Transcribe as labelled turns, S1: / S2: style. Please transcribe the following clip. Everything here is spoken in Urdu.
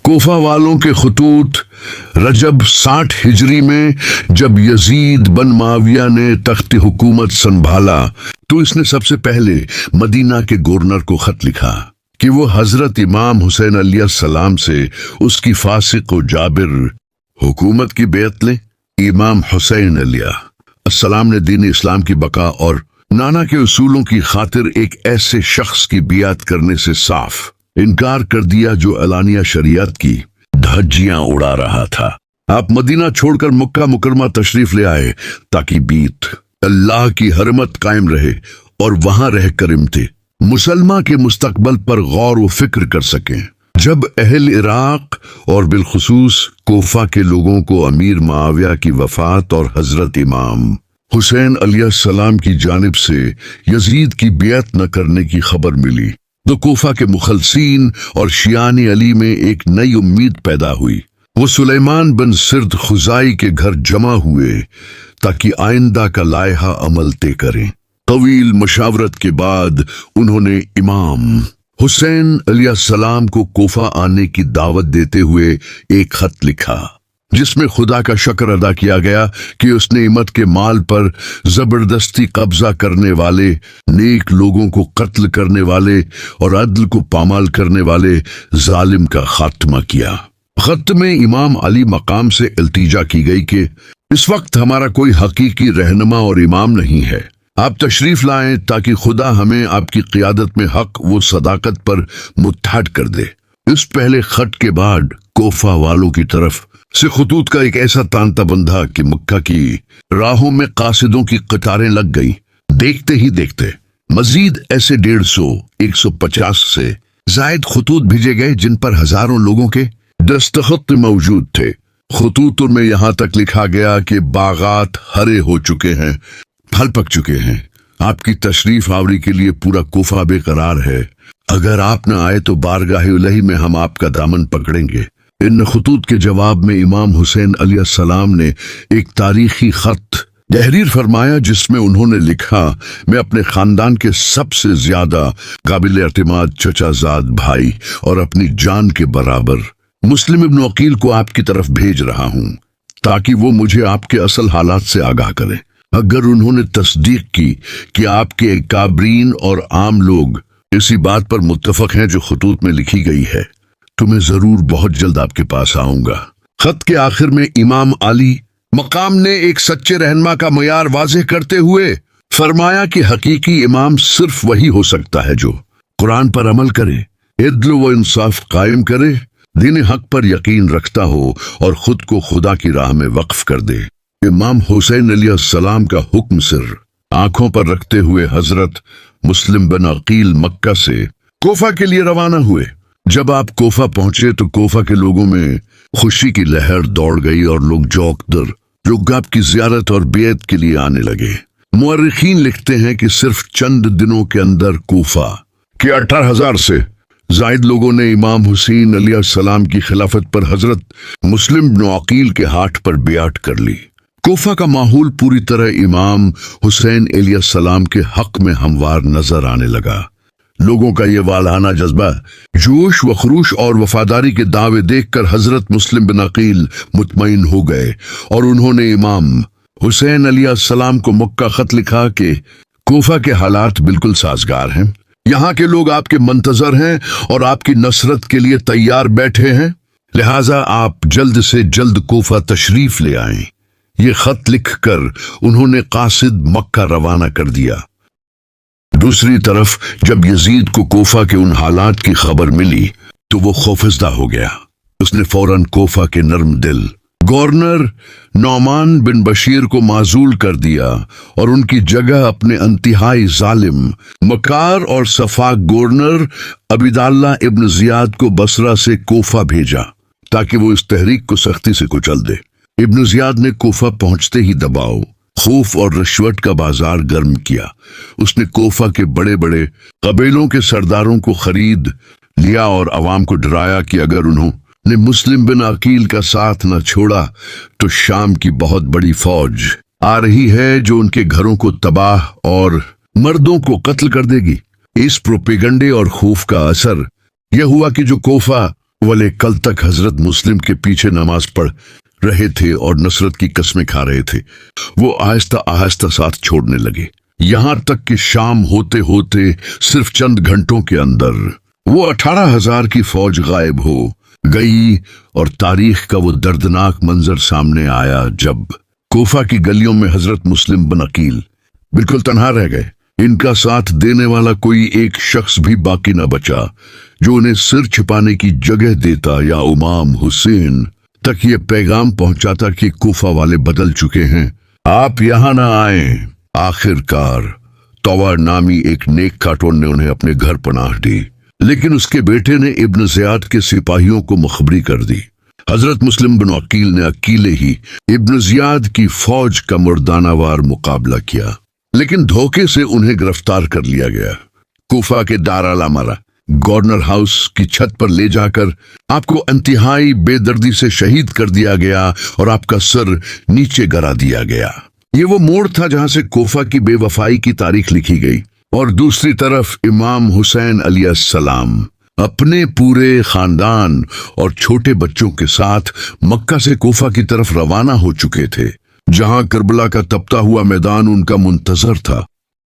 S1: کوفہ والوں کے خطوط رجب 60 ہجری میں جب یزید بن معاویہ نے تخت حکومت سنبھالا تو اس نے سب سے پہلے مدینہ کے گورنر کو خط لکھا کہ وہ حضرت امام حسین علیہ السلام سے اس کی فاسق و جابر حکومت کی بیعت لیں۔ امام حسین علیہ السلام نے دین اسلام کی بقا اور نانا کے اصولوں کی خاطر ایک ایسے شخص کی بیعت کرنے سے صاف انکار کر دیا جو علانیہ شریعت کی دھجیاں اڑا رہا تھا۔ آپ مدینہ چھوڑ کر مکہ مکرمہ تشریف لے آئے تاکہ بیت اللہ کی حرمت قائم رہے اور وہاں رہ کر مسلمہ کے مستقبل پر غور و فکر کر سکیں۔ جب اہل عراق اور بالخصوص کوفہ کے لوگوں کو امیر معاویہ کی وفات اور حضرت امام حسین علیہ السلام کی جانب سے یزید کی بیعت نہ کرنے کی خبر ملی تو کوفہ کے مخلصین اور شیعان علی میں ایک نئی امید پیدا ہوئی۔ وہ سلیمان بن سرد خزائی کے گھر جمع ہوئے تاکہ آئندہ کا لائحہ عمل طے کریں۔ طویل مشاورت کے بعد انہوں نے امام حسین علیہ السلام کو کوفہ آنے کی دعوت دیتے ہوئے ایک خط لکھا جس میں خدا کا شکر ادا کیا گیا کہ اس نے امت کے مال پر زبردستی قبضہ کرنے والے، نیک لوگوں کو قتل کرنے والے اور عدل کو پامال کرنے والے ظالم کا خاتمہ کیا۔ خط میں امام علی مقام سے التجا کی گئی کہ اس وقت ہمارا کوئی حقیقی رہنما اور امام نہیں ہے، آپ تشریف لائیں تاکہ خدا ہمیں آپ کی قیادت میں حق و صداقت پر متحد کر دے۔ اس پہلے خط کے بعد کوفہ والوں کی طرف سے خطوط کا ایک ایسا تانتا بندھا کہ مکہ کی راہوں میں قاصدوں کی قطاریں لگ گئیں۔ دیکھتے ہی دیکھتے مزید ایسے 150 150 سے زائد خطوط بھیجے گئے جن پر ہزاروں لوگوں کے دستخط موجود تھے۔ خطوط میں یہاں تک لکھا گیا کہ باغات ہرے ہو چکے ہیں، پھل پک چکے ہیں، آپ کی تشریف آوری کے لیے پورا کوفہ بے قرار ہے، اگر آپ نہ آئے تو بارگاہ الہی میں ہم آپ کا دامن پکڑیں گے۔ ان خطوط کے جواب میں امام حسین علیہ السلام نے ایک تاریخی خط تحریر فرمایا جس میں انہوں نے لکھا، میں اپنے خاندان کے سب سے زیادہ قابل اعتماد چچا زاد بھائی اور اپنی جان کے برابر مسلم ابن عقیل کو آپ کی طرف بھیج رہا ہوں تاکہ وہ مجھے آپ کے اصل حالات سے آگاہ کریں۔ اگر انہوں نے تصدیق کی کہ آپ کے اکابرین اور عام لوگ اسی بات پر متفق ہیں جو خطوط میں لکھی گئی ہے تو میں ضرور بہت جلد آپ کے پاس آؤں گا۔ خط کے آخر میں امام علی مقام نے ایک سچے رہنما کا معیار واضح کرتے ہوئے فرمایا کہ حقیقی امام صرف وہی ہو سکتا ہے جو قرآن پر عمل کرے، عدل و انصاف قائم کرے، دین حق پر یقین رکھتا ہو اور خود کو خدا کی راہ میں وقف کر دے۔ امام حسین علیہ السلام کا حکم سر آنکھوں پر رکھتے ہوئے حضرت مسلم بن عقیل مکہ سے کوفہ کے لیے روانہ ہوئے۔ جب آپ کوفہ پہنچے تو کوفہ کے لوگوں میں خوشی کی لہر دوڑ گئی اور لوگ آپ کی زیارت اور بیعت کے لیے آنے لگے۔ مورخین لکھتے ہیں کہ صرف چند دنوں کے اندر کوفہ کے 18,000 سے زائد لوگوں نے امام حسین علیہ السلام کی خلافت پر حضرت مسلم بن عقیل کے ہاتھ پر بیعت کر لی۔ کوفہ کا ماحول پوری طرح امام حسین علیہ السلام کے حق میں ہموار نظر آنے لگا۔ لوگوں کا یہ والہانہ جذبہ، جوش و خروش اور وفاداری کے دعوے دیکھ کر حضرت مسلم بن عقیل مطمئن ہو گئے اور انہوں نے امام حسین علیہ السلام کو مکہ خط لکھا کہ کوفہ کے حالات بالکل سازگار ہیں، یہاں کے لوگ آپ کے منتظر ہیں اور آپ کی نصرت کے لیے تیار بیٹھے ہیں، لہٰذا آپ جلد سے جلد کوفہ تشریف لے آئیں۔ یہ خط لکھ کر انہوں نے قاصد مکہ روانہ کر دیا۔ دوسری طرف جب یزید کو کوفہ کے ان حالات کی خبر ملی تو وہ خوفزدہ ہو گیا۔ اس نے فوراً کوفہ کے نرم دل گورنر نعمان بن بشیر کو معزول کر دیا اور ان کی جگہ اپنے انتہائی ظالم، مکار اور سفاک گورنر عبیداللہ ابن زیاد کو بصرہ سے کوفہ بھیجا تاکہ وہ اس تحریک کو سختی سے کچل دے۔ ابن زیاد نے کوفہ پہنچتے ہی دباؤ، خوف اور رشوت کا بازار گرم کیا۔ اس نے کوفہ کے بڑے بڑے قبیلوں کے سرداروں کو خرید لیا اور عوام کو ڈرایا کہ اگر انہوں نے مسلم بن عقیل کا ساتھ نہ چھوڑا تو شام کی بہت بڑی فوج آ رہی ہے جو ان کے گھروں کو تباہ اور مردوں کو قتل کر دے گی۔ اس پروپیگنڈے اور خوف کا اثر یہ ہوا کہ جو کوفہ والے کل تک حضرت مسلم کے پیچھے نماز پڑھ رہے تھے اور نصرت کی قسمیں کھا رہے تھے، وہ آہستہ آہستہ ساتھ چھوڑنے لگے، یہاں تک کہ شام ہوتے ہوتے صرف چند گھنٹوں کے اندر وہ 18,000 کی فوج غائب ہو گئی، اور تاریخ کا وہ دردناک منظر سامنے آیا جب کوفہ کی گلیوں میں حضرت مسلم بن عقیل بالکل تنہا رہ گئے۔ ان کا ساتھ دینے والا کوئی ایک شخص بھی باقی نہ بچا جو انہیں سر چھپانے کی جگہ دیتا، یا امام حسین تک یہ پیغام پہنچاتا کہ کوفہ والے بدل چکے ہیں، آپ یہاں نہ آئیں۔ آخر کار طوار نامی ایک نیک کارٹون نے انہیں اپنے گھر پناہ دی، لیکن اس کے بیٹے نے ابن زیاد کے سپاہیوں کو مخبری کر دی۔ حضرت مسلم بن عقیل نے اکیلے ہی ابن زیاد کی فوج کا مردانہ وار مقابلہ کیا، لیکن دھوکے سے انہیں گرفتار کر لیا گیا۔ کوفہ کے دارالامرہ گورنر ہاؤس کی چھت پر لے جا کر آپ کو انتہائی بے دردی سے شہید کر دیا گیا اور آپ کا سر نیچے گرا دیا گیا۔ یہ وہ موڑ تھا جہاں سے کوفہ کی بے وفائی کی تاریخ لکھی گئی، اور دوسری طرف امام حسین علیہ السلام اپنے پورے خاندان اور چھوٹے بچوں کے ساتھ مکہ سے کوفہ کی طرف روانہ ہو چکے تھے، جہاں کربلا کا تپتا ہوا میدان ان کا منتظر تھا۔